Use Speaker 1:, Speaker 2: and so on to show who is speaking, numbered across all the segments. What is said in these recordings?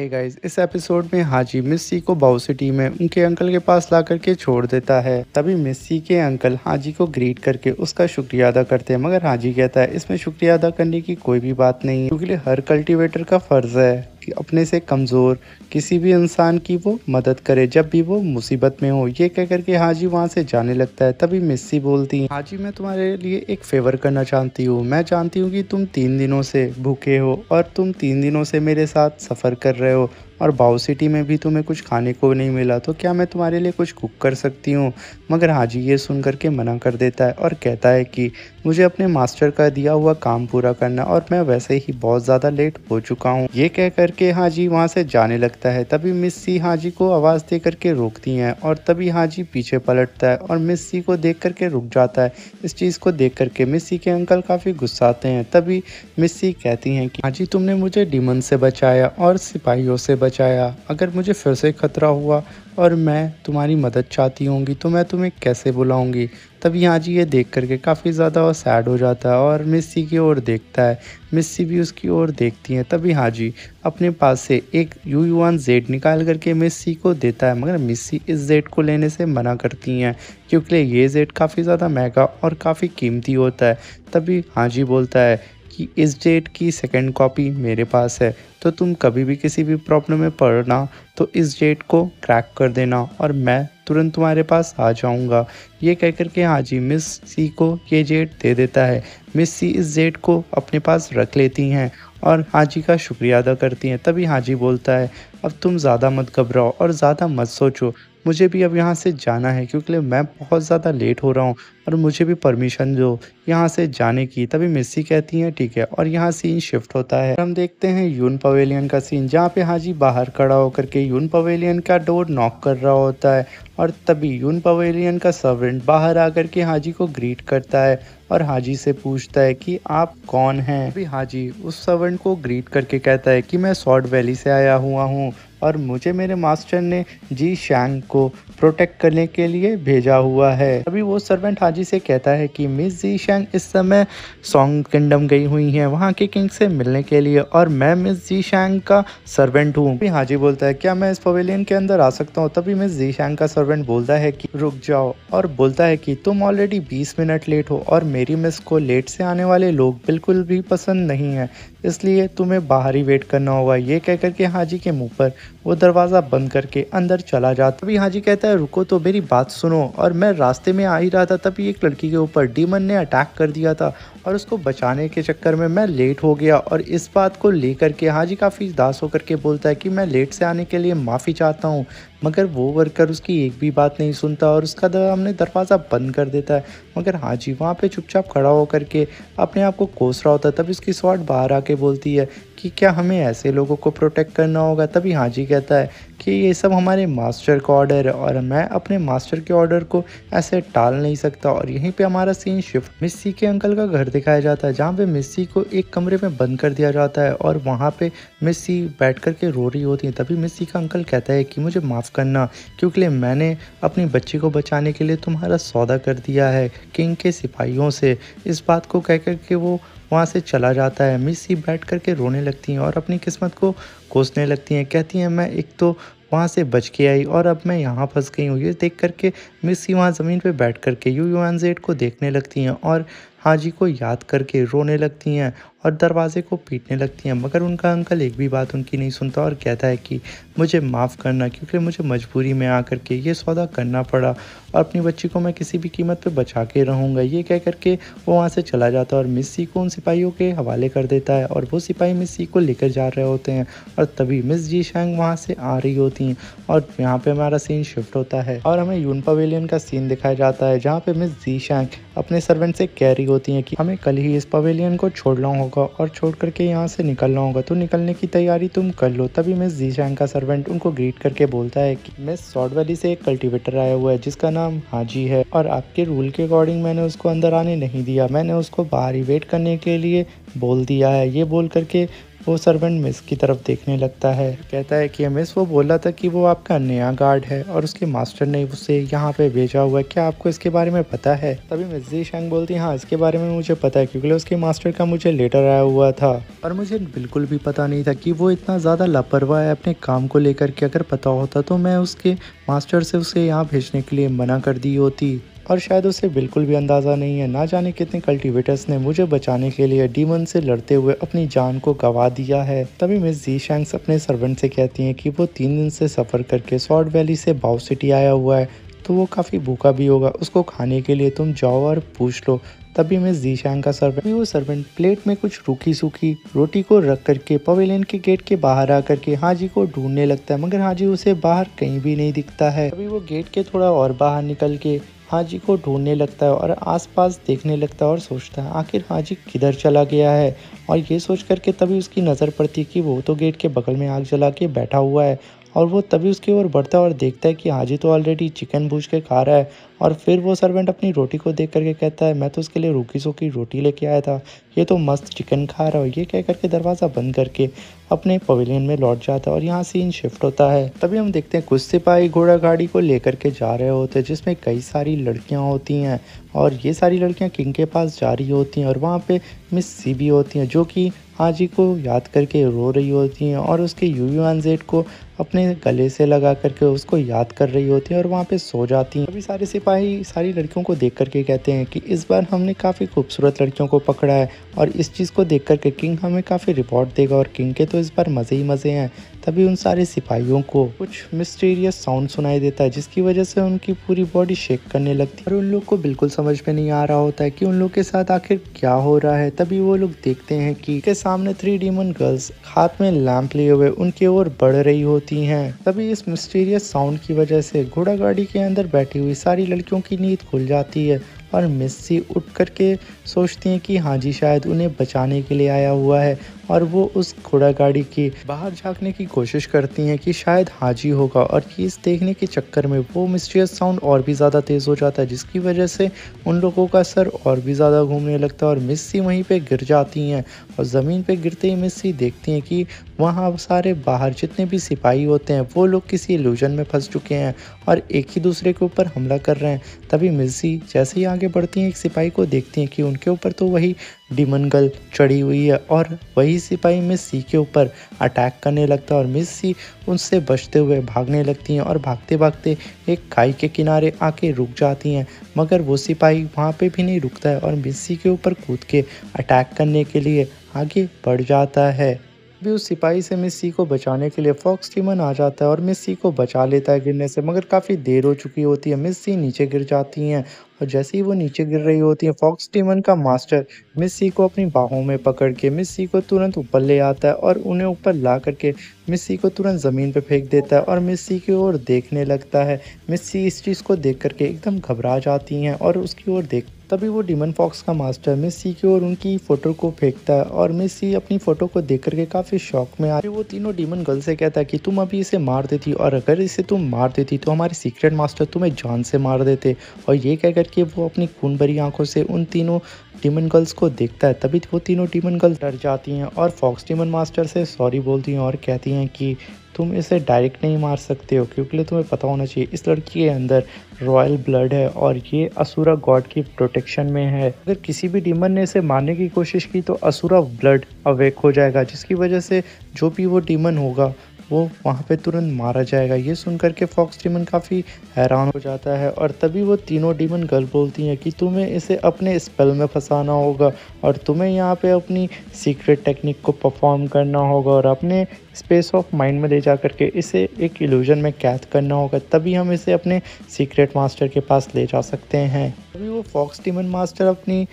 Speaker 1: Hey guys, इस episode में हाजी मिस्सी को बाउ सिटी में उनके अंकल के पास ला करके छोड़ देता है। तभी मिस्सी के अंकल हाजी को ग्रीट करके उसका शुक्रिया अदा करते हैं, मगर हाजी कहता है इसमें शुक्रिया अदा करने की कोई भी बात नहीं है, क्योंकि हर कल्टीवेटर का फर्ज है कि अपने से कमज़ोर किसी भी इंसान की वो मदद करे जब भी वो मुसीबत में हो। ये कह करके हाजी वहाँ से जाने लगता है। तभी मिस्सी बोलती है, हाजी मैं तुम्हारे लिए एक फेवर करना चाहती हूँ। मैं जानती हूँ कि तुम 3 दिनों से भूखे हो और तुम 3 दिनों से मेरे साथ सफ़र कर रहे हो और बाउ सिटी में भी तुम्हें कुछ खाने को नहीं मिला, तो क्या मैं तुम्हारे लिए कुछ कुक कर सकती हूँ। मगर हाजी ये सुन करके मना कर देता है और कहता है कि मुझे अपने मास्टर का दिया हुआ काम पूरा करना और मैं वैसे ही बहुत ज़्यादा लेट हो चुका हूँ। ये कह करके हाजी वहाँ से जाने लगता है। तभी मिस्सी हाजी को आवाज़ दे करके रोकती हैं और तभी हाजी पीछे पलटता है और मिस्सी को देख करके रुक जाता है। इस चीज़ को देख करके मिस्सी के अंकल काफ़ी गुस्साते हैं। तभी मिस्सी कहती हैं कि हाजी तुमने मुझे डीमन से बचाया और सिपाहियों से बचाया, अगर मुझे फिर से खतरा हुआ और मैं तुम्हारी मदद चाहती होंगी तो मैं तुम्हें कैसे बुलाऊंगी। तभी हाजी ये देख करके काफ़ी ज़्यादा सैड हो जाता है और मिस्सी की ओर देखता है। मिस्सी भी उसकी ओर देखती है। तभी हाजी अपने पास से एक U1 जेड निकाल करके मिस्सी को देता है, मगर मिस्सी इस जेड को लेने से मना करती हैं क्योंकि ये जेड काफ़ी ज़्यादा महंगा और काफ़ी कीमती होता है। तभी हाजी बोलता है कि इस जेड की सेकंड कॉपी मेरे पास है, तो तुम कभी भी किसी भी प्रॉब्लम में पड़ना तो इस जेड को क्रैक कर देना और मैं तुरंत तुम्हारे पास आ जाऊंगा। ये कह करके हाजी मिस्सी को ये जेड दे देता है। मिस्सी इस जेड को अपने पास रख लेती हैं और हाजी का शुक्रिया अदा करती हैं। तभी हाजी बोलता है अब तुम ज़्यादा मत घबराओ और ज़्यादा मत सोचो, मुझे भी अब यहाँ से जाना है क्योंकि मैं बहुत ज़्यादा लेट हो रहा हूँ और मुझे भी परमिशन दो यहाँ से जाने की। तभी मिस्सी कहती हैं ठीक है और यहाँ सीन शिफ्ट होता है। हम देखते हैं यून पवेलियन का सीन, जहाँ पे हाजी बाहर खड़ा होकर के यून पवेलियन का डोर नॉक कर रहा होता है और तभी यून पवेलियन का सर्वेंट बाहर आकर के हाजी को ग्रीट करता है और हाजी से पूछता है कि आप कौन हैं। अभी हाजी उस सर्वेंट को ग्रीट करके कहता है कि मैं सॉर्ड वैली से आया हुआ हूँ और मुझे मेरे मास्टर ने जी शैंग को प्रोटेक्ट करने के लिए भेजा हुआ है। अभी वो सर्वेंट हाजी से कहता है कि मिस जी शैंग इस समय सॉन्ग किंगडम गई हुई हैं वहाँ के किंग से मिलने के लिए और मैं मिस जी शैंग का सर्वेंट हूँ। अभी हाजी बोलता है क्या मैं इस पवेलियन के अंदर आ सकता हूँ। तभी मिस जी शैंग का सर्वेंट बोलता है कि रुक जाओ और बोलता है कि तुम ऑलरेडी 20 मिनट लेट हो और मेरी मिस को लेट से आने वाले लोग बिल्कुल भी पसंद नहीं है, इसलिए तुम्हें बाहर ही वेट करना होगा। ये कह करके हाजी के मुंह पर वो दरवाज़ा बंद करके अंदर चला जाता। अभी हाजी कहता है रुको तो मेरी बात सुनो, और मैं रास्ते में आ ही रहा था तभी एक लड़की के ऊपर डीमन ने अटैक कर दिया था और उसको बचाने के चक्कर में मैं लेट हो गया और इस बात को लेकर के हाजी काफ़ी उदास होकर के बोलता है कि मैं लेट से आने के लिए माफ़ी चाहता हूँ। मगर वो वर्कर उसकी एक भी बात नहीं सुनता और उसका हमने दरवाज़ा बंद कर देता है। मगर हाजी वहाँ पे चुपचाप खड़ा होकर के अपने आप को कोस रहा होता है। तभी उसकी स्वॉर्ड बाहर आके बोलती है कि क्या हमें ऐसे लोगों को प्रोटेक्ट करना होगा। तभी हाजी कहता है कि ये सब हमारे मास्टर का ऑर्डर है और मैं अपने मास्टर के ऑर्डर को ऐसे टाल नहीं सकता। और यहीं पे हमारा सीन शिफ्ट मिस्सी के अंकल का घर दिखाया जाता है, जहाँ पे मिस्सी को एक कमरे में बंद कर दिया जाता है और वहाँ पे मिस्सी बैठ कर के रो रही होती है। तभी मिस्सी का अंकल कहता है कि मुझे माफ़ करना क्योंकि मैंने अपनी बच्ची को बचाने के लिए तुम्हारा सौदा कर दिया है किंग के सिपाहियों से। इस बात को कह कर के वो वहाँ से चला जाता है। मिस्सी बैठ कर के रोने लगती हैं और अपनी किस्मत को कोसने लगती हैं। कहती हैं मैं एक तो वहाँ से बच के आई और अब मैं यहाँ फंस गई हूँ। ये देख करके मिस्सी वहाँ ज़मीन पे बैठ कर के U1Z को देखने लगती हैं और हाजी को याद करके रोने लगती हैं और दरवाजे को पीटने लगती हैं। मगर उनका अंकल एक भी बात उनकी नहीं सुनता और कहता है कि मुझे माफ़ करना क्योंकि मुझे मजबूरी में आकर के ये सौदा करना पड़ा और अपनी बच्ची को मैं किसी भी कीमत पे बचा के रहूँगा। ये कह करके वो वहाँ से चला जाता है और मिस्सी को उन सिपाहियों के हवाले कर देता है और वो सिपाही मिस्सी को लेकर जा रहे होते हैं और तभी मिस जी शैंग वहाँ से आ रही होती हैं और यहाँ पे हमारा सीन शिफ्ट होता है और हमें यून पवेलियन का सीन दिखाया जाता है, जहाँ पे मिस जी शैंग अपने सर्वेंट से कह रही होती हैं कि हमें कल ही इस पवेलियन को छोड़ना होगा और छोड़ करके यहाँ से निकलना होगा, तो निकलने की तैयारी तुम कर लो। तभी मिस जी शैंग का सर्वेंट उनको ग्रीट करके बोलता है कि मिस सॉर्ड वैली से एक कल्टीवेटर आया हुआ है जिसका नाम हाजी है और आपके रूल के अकॉर्डिंग मैंने उसको अंदर आने नहीं दिया, मैंने उसको बाहर ही वेट करने के लिए बोल दिया है। ये बोल करके वो सर्वेंट मिस की तरफ देखने लगता है, कहता है कि मिस वो बोला था कि वो आपका नया गार्ड है और उसके मास्टर ने उसे यहाँ पे भेजा हुआ है, क्या आपको इसके बारे में पता है? तभी मिस ज़ीशैंग बोलती है हाँ इसके बारे में मुझे पता है क्योंकि उसके मास्टर का मुझे लेटर आया हुआ था और मुझे बिल्कुल भी पता नहीं था कि वो इतना ज़्यादा लापरवाह है अपने काम को लेकर के। अगर पता होता तो मैं उसके मास्टर से उसे यहाँ भेजने के लिए मना कर दी होती और शायद उसे बिल्कुल भी अंदाज़ा नहीं है ना जाने कितने कल्टीवेटर्स ने मुझे बचाने के लिए डीमन से लड़ते हुए अपनी जान को गंवा दिया है। तभी मिस ज़ीशैंक्स अपने सर्वेंट से कहती हैं कि वो 3 दिन से सफ़र करके स्वॉर्ड वैली से बाओ सिटी आया हुआ है तो वो काफ़ी भूखा भी होगा, उसको खाने के लिए तुम जाओ और पूछ लो। तभी मिस ज़ीशैंग का सर्वेंट वो सर्वेंट प्लेट में कुछ रूखी सूखी रोटी को रख करके पवेलियन के गेट के बाहर आकर के हाजी को ढूंढने लगता है, मगर हाजी उसे बाहर कहीं भी नहीं दिखता है। तभी वो गेट के थोड़ा और बाहर निकल के हाजी को ढूंढने लगता है और आसपास देखने लगता है और सोचता है आखिर हाजी किधर चला गया है। और ये सोच करके तभी उसकी नज़र पड़ती है कि वो तो गेट के बगल में आग जला के बैठा हुआ है और वो तभी उसकी ओर बढ़ता है और देखता है कि हाजी तो ऑलरेडी चिकन भूज के खा रहा है। और फिर वो सर्वेंट अपनी रोटी को देख करके कहता है मैं तो उसके लिए रूखी सूखी रोटी लेके आया था, ये तो मस्त चिकन खा रहा है। ये कह करके दरवाज़ा बंद करके अपने पवेलियन में लौट जाता है और यहाँ सीन शिफ्ट होता है। तभी हम देखते हैं कुछ सिपाही घोड़ा गाड़ी को लेकर के जा रहे होते हैं जिसमें कई सारी लड़कियाँ होती हैं और ये सारी लड़कियाँ किंग के पास जा रही होती हैं और वहाँ पे मिस सी भी होती हैं जो कि हाजी को याद करके रो रही होती हैं और उसके यूयुआनजेट को अपने गले से लगा करके उसको याद कर रही होती है और वहाँ पे सो जाती हैं। अभी सारे सिपाही सारी लड़कियों को देख करके कहते हैं कि इस बार हमने काफ़ी खूबसूरत लड़कियों को पकड़ा है और इस चीज़ को देख करके किंग हमें काफ़ी रिवॉर्ड देगा और किंग के तो इस बार मज़े ही मज़े हैं। तभी उन सारे सिपाहियों को कुछ मिस्टीरियस साउंड सुनाई देता है जिसकी वजह से उनकी पूरी बॉडी शेक करने लगती है और उन लोग को बिल्कुल समझ में नहीं आ रहा होता है कि उन लोग के साथ आखिर क्या हो रहा है। तभी वो लोग देखते हैं कि के सामने 3 डीमन गर्ल्स हाथ में लैंप लिए हुए उनकी ओर बढ़ रही होती हैं। तभी इस मिस्टीरियस साउंड की वजह से घोड़ा गाड़ी के अंदर बैठी हुई सारी लड़कियों की नींद खुल जाती है और मिस सी उठ करके सोचती हैं कि हाजी शायद उन्हें बचाने के लिए आया हुआ है और वो उस घोड़ा गाड़ी के बाहर झांकने की कोशिश करती हैं कि शायद हाजी होगा और इस देखने के चक्कर में वो मिस्टीरियस साउंड और भी ज़्यादा तेज़ हो जाता है जिसकी वजह से उन लोगों का सर और भी ज़्यादा घूमने लगता है और मिस सी वहीं पे गिर जाती हैं और ज़मीन पे गिरते ही मिस सी देखती हैं कि वहाँ सारे बाहर जितने भी सिपाही होते हैं वो लोग किसी इल्यूजन में फंस चुके हैं और एक ही दूसरे के ऊपर हमला कर रहे हैं। तभी मिस सी जैसे ही आगे बढ़ती हैं एक सिपाही को देखती हैं कि उनके ऊपर तो वही डीमन गर्ल चढ़ी हुई है और वही सिपाही मिस सी के ऊपर अटैक करने लगता है और मिस सी उनसे बचते हुए भागने लगती हैं और भागते भागते एक खाई के किनारे आके रुक जाती हैं, मगर वो सिपाही वहाँ पे भी नहीं रुकता है और मिस सी के ऊपर कूद के अटैक करने के लिए आगे बढ़ जाता है। भी उस सिपाही से मिस सी को बचाने के लिए फॉक्स डीमन आ जाता है और मिस सी को बचा लेता है गिरने से, मगर काफ़ी देर हो चुकी होती है। मिस सी नीचे गिर जाती हैं और जैसे ही वो नीचे गिर रही होती है फॉक्स डीमन का मास्टर मिस सी को अपनी बाहों में पकड़ के मिस सी को तुरंत ऊपर ले आता है और उन्हें ऊपर ला करके मिस सी को तुरंत ज़मीन पे फेंक देता है और मिस सी की ओर देखने लगता है। मिस सी इस चीज़ को देख करके एकदम घबरा जाती हैं और उसकी ओर देख तभी वो डीमन फॉक्स का मास्टर मिस सी की ओर उनकी फ़ोटो को फेंकता है और मिस सी अपनी फ़ोटो को देख करके काफ़ी शौक में आ रही। वो तीनों डीमन गर्ल से कहता है कि तुम अभी इसे मार देती और अगर इसे तुम मार देती तो हमारे सीक्रेट मास्टर तुम्हें जान से मार देते। और ये कह करके वो अपनी खून भरी आंखों से उन तीनों डीमन गर्ल्स को देखता है। तभी वो तीनों डीमन गर्ल्स डर जाती हैं और फॉक्स डीमन मास्टर से सॉरी बोलती हैं और कहती हैं कि तुम इसे डायरेक्ट नहीं मार सकते हो क्योंकि तुम्हें पता होना चाहिए इस लड़की के अंदर रॉयल ब्लड है और ये असुरा गॉड की प्रोटेक्शन में है। अगर किसी भी डीमन ने इसे मारने की कोशिश की तो असुरा ब्लड अवेक हो जाएगा जिसकी वजह से जो भी वो डीमन होगा वो वहाँ पे तुरंत मारा जाएगा। ये सुनकर के फॉक्स डीमन काफ़ी हैरान हो जाता है और तभी वो तीनों डीमन गर्ल बोलती हैं कि तुम्हें इसे अपने स्पेल में फंसाना होगा और तुम्हें यहाँ पे अपनी सीक्रेट टेक्निक को परफॉर्म करना होगा और अपने स्पेस ऑफ माइंड में ले जा करके इसे एक इल्यूजन में कैद करना होगा, तभी हम इसे अपने सीक्रेट मास्टर के पास ले जा सकते हैं। तभी वो फॉक्स डीमन मास्टर अपनी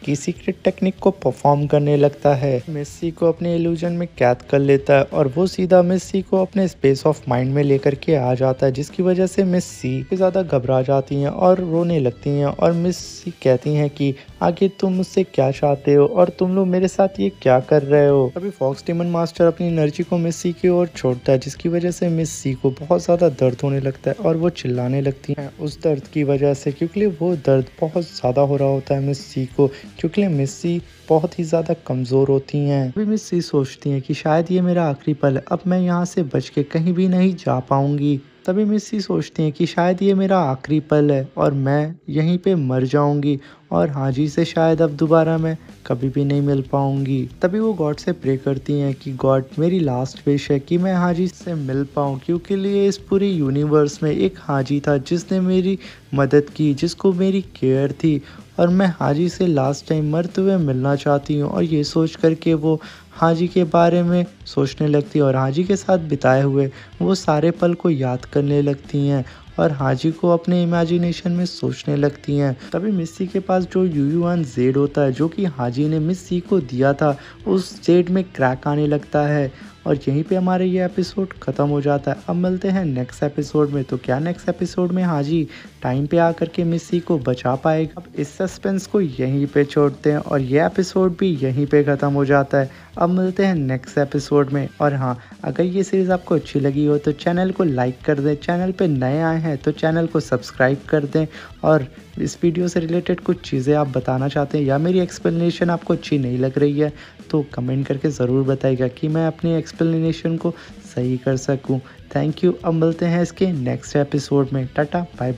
Speaker 1: की सीक्रेट टेक्निक को परफॉर्म करने लगता है। मिस सी को अपने इल्यूजन में कैद कर लेता है और वो सीधा मिस सी को अपने स्पेस ऑफ माइंड में लेकर के आ जाता है जिसकी वजह से मिस सी ज़्यादा घबरा जाती हैं और रोने लगती हैं और मिस सी कहती हैं कि आगे तुम मुझसे क्या चाहते हो और तुम लोग मेरे साथ ये क्या कर रहे हो। तभी फॉक्स डेमन मास्टर अपनी एनर्जी को मिस्सी की ओर छोड़ता है, जिसकी वजह से मिस्सी को बहुत ज़्यादा दर्द होने लगता है और वो चिल्लाने लगती है उस दर्द की वजह से, क्योंकि वो दर्द बहुत ज़्यादा हो रहा होता है मिस्सी को, क्योंकि मिस्सी बहुत ही ज़्यादा कमज़ोर होती हैं। अभी मिस्सी सोचती हैं कि शायद ये मेरा आखिरी पल है, अब मैं यहाँ से बच के कहीं भी नहीं जा पाऊंगी। तभी मिस्सी सोचती हैं कि शायद ये मेरा आखिरी पल है और मैं यहीं पे मर जाऊंगी और हाजी से शायद अब दोबारा मैं कभी भी नहीं मिल पाऊंगी। तभी वो गॉड से प्रे करती हैं कि गॉड, मेरी लास्ट विश है कि मैं हाजी से मिल पाऊँ, क्योंकि लिए इस पूरे यूनिवर्स में एक हाजी था जिसने मेरी मदद की, जिसको मेरी केयर थी, और मैं हाजी से लास्ट टाइम मरते हुए मिलना चाहती हूँ। और ये सोच करके वो हाजी के बारे में सोचने लगती है और हाजी के साथ बिताए हुए वो सारे पल को याद करने लगती हैं और हाजी को अपने इमेजिनेशन में सोचने लगती हैं। तभी मिस्सी के पास जो यूयुआन जेड होता है, जो कि हाजी ने मिस्सी को दिया था, उस जेड में क्रैक आने लगता है और यहीं पे हमारे ये एपिसोड ख़त्म हो जाता है। अब मिलते हैं नेक्स्ट एपिसोड में। तो क्या नेक्स्ट एपिसोड में हाजी टाइम पे आकर के मिस्सी को बचा पाएगा? अब इस सस्पेंस को यहीं पे छोड़ते हैं और ये एपिसोड भी यहीं पे ख़त्म हो जाता है। अब मिलते हैं नेक्स्ट एपिसोड में। और हाँ, अगर ये सीरीज़ आपको अच्छी लगी हो तो चैनल को लाइक कर दें, चैनल पे नए आए हैं तो चैनल को सब्सक्राइब कर दें, और इस वीडियो से रिलेटेड कुछ चीज़ें आप बताना चाहते हैं या मेरी एक्सप्लेनेशन आपको अच्छी नहीं लग रही है तो कमेंट करके ज़रूर बताइएगा कि मैं अपनी एक्सप्लेनेशन को सही कर सकूं। Thank you. अब मिलते हैं इसके नेक्स्ट एपिसोड में। Tata bye.